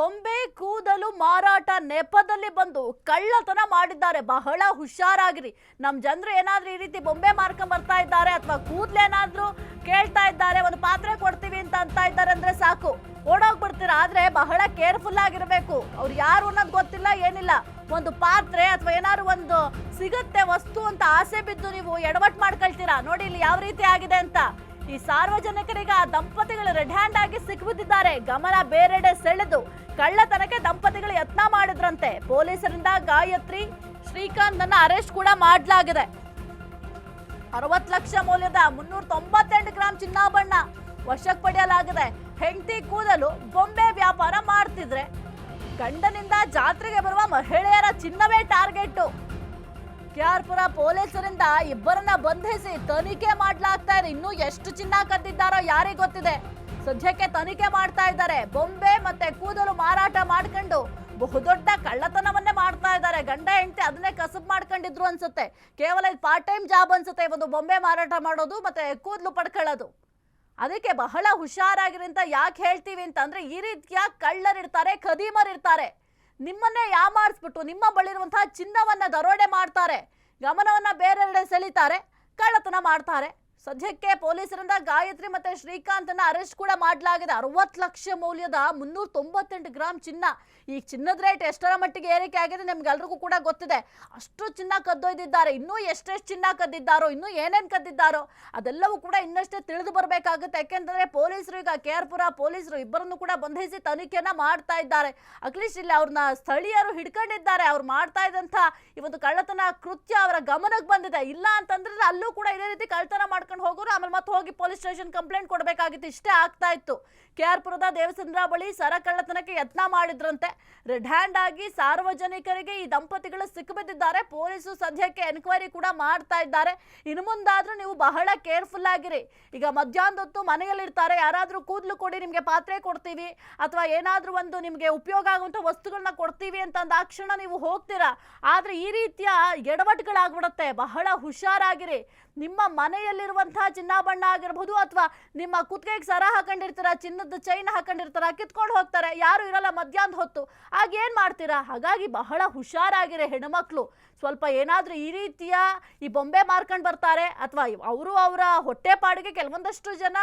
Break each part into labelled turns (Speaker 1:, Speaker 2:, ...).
Speaker 1: ಬೊಂಬೆ ಕೂದಲು ಮಾರಾಟ ನೆಪದಲ್ಲಿ ಬಂದು ಕಳ್ಳತನ ಮಾಡಿದ್ದಾರೆ. ಬಹಳ ಹುಷಾರಾಗಿರಿ. ನಮ್ಮ ಜನರು ಏನಾದ್ರೂ ಈ ರೀತಿ ಬೊಂಬೆ ಮಾರ್ಕೊಂಡ್ ಬರ್ತಾ ಇದ್ದಾರೆ ಅಥವಾ ಕೂದಲೇನಾದ್ರೂ ಕೇಳ್ತಾ ಇದ್ದಾರೆ, ಒಂದು ಪಾತ್ರೆ ಕೊಡ್ತೀವಿ ಅಂತ ಇದ್ದಾರೆ ಅಂದ್ರೆ ಸಾಕು ಓಡೋಗ್ಬಿಡ್ತೀರಾ. ಆದ್ರೆ ಬಹಳ ಕೇರ್ಫುಲ್ ಆಗಿರ್ಬೇಕು. ಅವ್ರು ಯಾರು ಅನ್ನೋದು ಗೊತ್ತಿಲ್ಲ, ಏನಿಲ್ಲ, ಒಂದು ಪಾತ್ರೆ ಅಥವಾ ಏನಾದ್ರು ಒಂದು ಸಿಗುತ್ತೆ ವಸ್ತು ಅಂತ ಆಸೆ ಬಿದ್ದು ನೀವು ಎಡವಟ್ ಮಾಡ್ಕೊಳ್ತೀರಾ. ನೋಡಿ ಇಲ್ಲಿ ಯಾವ ರೀತಿ ಆಗಿದೆ ಅಂತ. ಈ ಸಾರ್ವಜನಿಕರಿಗೆ ಆ ದಂಪತಿಗಳು ರೆಡ್ ಹ್ಯಾಂಡ್ ಆಗಿ ಸಿಕ್ಕಿಬಿದ್ದಿದ್ದಾರೆ. ಗಮನ ಬೇರೆಡೆ ಸೆಳೆದು ಕಳ್ಳತನಕ್ಕೆ ದಂಪತಿಗಳು ಯತ್ನ ಮಾಡಿದ್ರಂತೆ. ಪೊಲೀಸರಿಂದ ಗಾಯತ್ರಿ ಶ್ರೀಕಾಂತ್ ಅನ್ನ ಅರೆಸ್ಟ್ ಕೂಡ ಮಾಡಲಾಗಿದೆ. 60 ಲಕ್ಷ ಮೌಲ್ಯದ 398 ಗ್ರಾಂ ಚಿನ್ನಾಭರಣ ವಶಕ್ಕೆ ಪಡೆಯಲಾಗಿದೆ. ಹೆಂಡತಿ ಕೂದಲು ಬೊಂಬೆ ವ್ಯಾಪಾರ ಮಾಡ್ತಿದ್ರೆ ಗಂಡನಿಂದ ಜಾತ್ರೆಗೆ ಬರುವ ಮಹಿಳೆಯರ ಚಿನ್ನವೇ ಟಾರ್ಗೆಟ್. ಕೆಆರ್ಪುರ ಪೊಲೀಸರಿಂದ ಇಬ್ಬರನ್ನ ಬಂಧಿಸಿ ತನಿಖೆ ಮಾಡಲಾಗ್ತಾ ಇದೆ. ಇನ್ನೂ ಎಷ್ಟು ಚಿನ್ನ ಕದ್ದಿದ್ದಾರೋ ಯಾರಿಗೆ ಗೊತ್ತಿದೆ. ಸದ್ಯಕ್ಕೆ ತನಿಖೆ ಮಾಡ್ತಾ ಇದ್ದಾರೆ. ಬೊಂಬೆ ಮತ್ತೆ ಕೂದಲು ಮಾರಾಟ ಮಾಡ್ಕೊಂಡು ಬಹುದೊಡ್ಡ ಕಳ್ಳತನವನ್ನೇ ಮಾಡ್ತಾ ಇದ್ದಾರೆ. ಗಂಡ ಹೆಂಡತಿ ಅದನ್ನೇ ಕಸಬ್ ಮಾಡ್ಕೊಂಡಿದ್ರು ಅನ್ಸುತ್ತೆ. ಕೇವಲ ಇದು ಪಾರ್ಟ್ ಟೈಮ್ ಜಾಬ್ ಅನ್ಸುತ್ತೆ, ಒಂದು ಬೊಂಬೆ ಮಾರಾಟ ಮಾಡೋದು ಮತ್ತೆ ಕೂದಲು ಪಡ್ಕೊಳ್ಳೋದು. ಅದಕ್ಕೆ ಬಹಳ ಹುಷಾರಾಗಿರಿ ಅಂತ ಯಾಕೆ ಹೇಳ್ತೀವಿ ಅಂತಂದ್ರೆ, ಈ ರೀತಿಯ ಕಳ್ಳರಿರ್ತಾರೆ, ಖದೀಮರಿರ್ತಾರೆ. ನಿಮ್ಮನ್ನೇ ಯಾಮಾರಿಸ್ಬಿಟ್ಟು ನಿಮ್ಮ ಬಳಿರುವಂತಹ ಚಿನ್ನವನ್ನ ದರೋಡೆ ಮಾಡ್ತಾರೆ, ಗಮನವನ್ನ ಬೇರೆಡೆ ಸೆಳೀತಾರೆ, ಕಳ್ಳತನ ಮಾಡ್ತಾರೆ. ಸದ್ಯಕ್ಕೆ ಪೊಲೀಸರಿಂದ ಗಾಯತ್ರಿ ಮತ್ತೆ ಶ್ರೀಕಾಂತನ ಅರೆಸ್ಟ್ ಕೂಡ ಮಾಡಲಾಗಿದೆ. 60 ಲಕ್ಷ ಮೌಲ್ಯದ 398 ಗ್ರಾಂ ಚಿನ್ನ. ಈ ಚಿನ್ನದ ರೇಟ್ ಎಷ್ಟರ ಮಟ್ಟಿಗೆ ಏರಿಕೆ ಆಗಿದೆ ನಿಮ್ಗೆಲ್ರಿಗೂ ಕೂಡ ಗೊತ್ತಿದೆ. ಅಷ್ಟು ಚಿನ್ನ ಕದ್ದೊಯ್ದಿದ್ದಾರೆ. ಇನ್ನೂ ಎಷ್ಟೆಷ್ಟು ಚಿನ್ನ ಕದ್ದಿದ್ದಾರೋ, ಇನ್ನೂ ಏನೇನು ಕದ್ದಿದ್ದಾರೋ ಅದೆಲ್ಲವೂ ಕೂಡ ಇನ್ನಷ್ಟೇ ತಿಳಿದು ಬರಬೇಕಾಗುತ್ತೆ. ಯಾಕೆಂತಂದ್ರೆ ಪೊಲೀಸರು ಈಗ ಕೆಆರ್ಪುರ ಪೊಲೀಸರು ಇಬ್ಬರನ್ನು ಕೂಡ ಬಂಧಿಸಿ ತನಿಖೆಯನ್ನ ಮಾಡ್ತಾ ಇದ್ದಾರೆ. ಅಟ್ಲೀಸ್ಟ್ ಇಲ್ಲಿ ಅವ್ರನ್ನ ಸ್ಥಳೀಯರು ಹಿಡ್ಕೊಂಡಿದ್ದಾರೆ. ಅವ್ರು ಮಾಡ್ತಾ ಇದ್ದಂಥ ಈ ಒಂದು ಕಳ್ಳತನ ಕೃತ್ಯ ಅವರ ಗಮನಕ್ಕೆ ಬಂದಿದೆ. ಇಲ್ಲ ಅಂತಂದ್ರೆ ಅಲ್ಲೂ ಕೂಡ ಇದೇ ರೀತಿ ಕಳ್ಳತನ ಮಾಡ್ಕೊಂಡು ಹೋಗೋರು, ಆಮೇಲೆ ಮತ್ತೆ ಹೋಗಿ ಪೊಲೀಸ್ ಸ್ಟೇಷನ್ ಕಂಪ್ಲೇಂಟ್ ಕೊಡಬೇಕಾಗಿತ್ತು. ಇಷ್ಟೇ ಆಗ್ತಾ ಇತ್ತು. ಕೆಆರ್ಪುರದ ದೇವಸಂದ್ರ ಬಳಿ ಸರ ಕಳ್ಳತನಕ್ಕೆ ಯತ್ನ ಮಾಡಿದ್ರಂತೆ. ರೆಡ್ ಹ್ಯಾಂಡ್ ಆಗಿ ಸಾರ್ವಜನಿಕರಿಗೆ ಈ ದಂಪತಿಗಳು ಸಿಕ್ಕಿಬಿದ್ದಿದ್ದಾರೆ. ಪೊಲೀಸರು ಸದ್ಯಕ್ಕೆ ಎನ್ಕ್ವೈರಿ ಕೂಡ ಮಾಡ್ತಾ ಇದ್ದಾರೆ. ಇನ್ನು ಮುಂದಾದ್ರೂ ನೀವು ಬಹಳ ಕೇರ್ಫುಲ್ ಆಗಿರಿ. ಈಗ ಮಧ್ಯಾಹ್ನದ ಹೊತ್ತು ಮನೆಯಲ್ಲಿರ್ತಾರೆ, ಯಾರಾದ್ರೂ ಕೂದಲು ಕೊಡಿ, ನಿಮ್ಗೆ ಪಾತ್ರೆ ಕೊಡ್ತೀವಿ ಅಥವಾ ಏನಾದ್ರೂ ಒಂದು ನಿಮ್ಗೆ ಉಪಯೋಗ ಆಗುವಂತ ವಸ್ತುಗಳನ್ನ ಕೊಡ್ತೀವಿ ಅಂತ ಅಂದಾಕ್ಷಣ ನೀವು ಹೋಗ್ತೀರಾ. ಆದ್ರೆ ಈ ರೀತಿಯ ಎಡವಟ್ಟುಗಳಾಗ್ಬಿಡುತ್ತೆ. ಬಹಳ ಹುಷಾರಾಗಿರಿ. ನಿಮ್ಮ ಮನೆಯಲ್ಲಿರುವಂತಹ ಚಿನ್ನಾಭರಣ ಆಗಿರಬಹುದು ಅಥವಾ ನಿಮ್ಮ ಕುತ್ತಿಗೆಗೆ ಸರ ಹಾಕೊಂಡಿರ್ತೀರ, ಚಿನ್ನದ ಚೈನ್ ಹಾಕೊಂಡಿರ್ತಾರ, ಕಿತ್ಕೊಂಡು ಹೋಗ್ತಾರೆ, ಯಾರು ಇರಲ್ಲ ಮಧ್ಯಾಹ್ನದ ಹೊತ್ತು. ಆಗ ಏನ್ ಮಾಡ್ತೀರಾ? ಹಾಗಾಗಿ ಬಹಳ ಹುಷಾರಾಗಿರಿ ಹೆಣ್ಮಕ್ಳು. ಸ್ವಲ್ಪ ಏನಾದ್ರೂ ಈ ರೀತಿಯ ಈ ಬೊಂಬೆ ಮಾರ್ಕೊಂಡು ಬರ್ತಾರೆ ಅಥವಾ ಅವರು ಅವರ ಹೊಟ್ಟೆ ಪಾಡಿಗೆ ಕೆಲವೊಂದಷ್ಟು ಜನ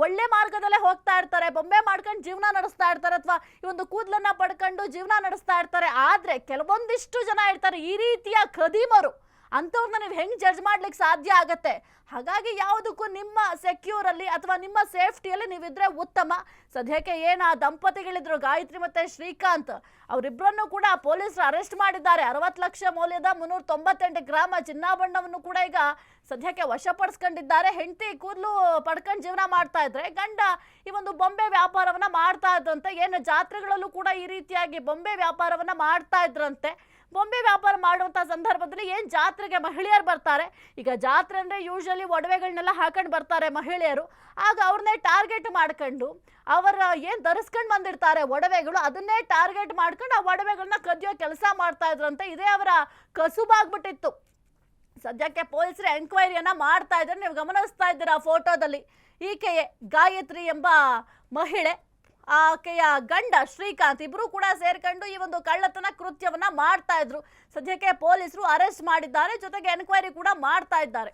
Speaker 1: ಒಳ್ಳೆ ಮಾರ್ಗದಲ್ಲೇ ಹೋಗ್ತಾ ಇರ್ತಾರೆ, ಬೊಂಬೆ ಮಾಡ್ಕೊಂಡು ಜೀವನ ನಡೆಸ್ತಾ ಇರ್ತಾರೆ ಅಥವಾ ಈ ಒಂದು ಕೂದಲನ್ನ ಪಡ್ಕೊಂಡು ಜೀವನ ನಡೆಸ್ತಾ ಇರ್ತಾರೆ. ಆದ್ರೆ ಕೆಲವೊಂದಿಷ್ಟು ಜನ ಇರ್ತಾರೆ ಈ ರೀತಿಯ ಖದೀಮರು. ಅಂಥವ್ರನ್ನ ನೀವು ಹೆಂಗೆ ಜಡ್ಜ್ ಮಾಡ್ಲಿಕ್ಕೆ ಸಾಧ್ಯ ಆಗತ್ತೆ? ಹಾಗಾಗಿ ಯಾವುದಕ್ಕೂ ನಿಮ್ಮ ಸೆಕ್ಯೂರಲ್ಲಿ ಅಥವಾ ನಿಮ್ಮ ಸೇಫ್ಟಿಯಲ್ಲಿ ನೀವಿದ್ರೆ ಉತ್ತಮ. ಸದ್ಯಕ್ಕೆ ಏನು ಆ ದಂಪತಿಗಳಿದ್ರು ಗಾಯತ್ರಿ ಮತ್ತೆ ಶ್ರೀಕಾಂತ್, ಅವರಿಬ್ಬರನ್ನು ಕೂಡ ಪೊಲೀಸರು ಅರೆಸ್ಟ್ ಮಾಡಿದ್ದಾರೆ. 60 ಲಕ್ಷ ಮೌಲ್ಯದ 398 ಗ್ರಾಮ ಚಿನ್ನಾಭರಣವನ್ನು ಕೂಡ ಈಗ ಸದ್ಯಕ್ಕೆ ವಶಪಡಿಸ್ಕೊಂಡಿದ್ದಾರೆ. ಹೆಂಡತಿ ಕೂದಲು ಪಡ್ಕೊಂಡು ಜೀವನ ಮಾಡ್ತಾ ಇದ್ರೆ, ಗಂಡ ಈ ಒಂದು ಬೊಂಬೆ ವ್ಯಾಪಾರವನ್ನ ಮಾಡ್ತಾ ಇದ್ರಂತೆ. ಏನು ಜಾತ್ರೆಗಳಲ್ಲೂ ಕೂಡ ಈ ರೀತಿಯಾಗಿ ಬೊಂಬೆ ವ್ಯಾಪಾರವನ್ನ ಮಾಡ್ತಾ ಇದ್ರಂತೆ. ಬೊಂಬೆ ವ್ಯಾಪಾರ ಮಾಡುವಂಥ ಸಂದರ್ಭದಲ್ಲಿ ಏನು ಜಾತ್ರೆಗೆ ಮಹಿಳೆಯರು ಬರ್ತಾರೆ. ಈಗ ಜಾತ್ರೆ ಅಂದರೆ ಯೂಶಲಿ ಒಡವೆಗಳನ್ನೆಲ್ಲ ಹಾಕೊಂಡು ಬರ್ತಾರೆ ಮಹಿಳೆಯರು. ಆಗ ಅವ್ರನ್ನೇ ಟಾರ್ಗೆಟ್ ಮಾಡ್ಕೊಂಡು ಅವರ ಏನು ಧರಿಸ್ಕೊಂಡು ಬಂದಿರ್ತಾರೆ ಒಡವೆಗಳು, ಅದನ್ನೇ ಟಾರ್ಗೆಟ್ ಮಾಡ್ಕೊಂಡು ಆ ಒಡವೆಗಳನ್ನ ಕದಿಯೋ ಕೆಲಸ ಮಾಡ್ತಾ ಇದ್ರಂತೆ. ಇದೇ ಅವರ ಕಸುಬಾಗ್ಬಿಟ್ಟಿತ್ತು. ಸದ್ಯಕ್ಕೆ ಪೊಲೀಸರು ಎನ್ಕ್ವೈರಿಯನ್ನ ಮಾಡ್ತಾ ಇದ್ದಾರೆ. ನೀವು ಗಮನಿಸ್ತಾ ಇದ್ದೀರಾ ಫೋಟೋದಲ್ಲಿ. ಈಕೆಯೇ ಗಾಯತ್ರಿ ಎಂಬ ಮಹಿಳೆ, ಆಕೆಯ ಗಂಡ ಶ್ರೀಕಾಂತ್, ಇಬ್ರು ಕೂಡ ಸೇರ್ಕೊಂಡು ಈ ಒಂದು ಕಳ್ಳತನ ಕೃತ್ಯವನ್ನ ಮಾಡ್ತಾ ಇದ್ರು. ಸದ್ಯಕ್ಕೆ ಪೊಲೀಸರು ಅರೆಸ್ಟ್ ಮಾಡಿದ್ದಾರೆ, ಜೊತೆಗೆ ಎನ್ಕ್ವೈರಿ ಕೂಡ ಮಾಡ್ತಾ ಇದ್ದಾರೆ.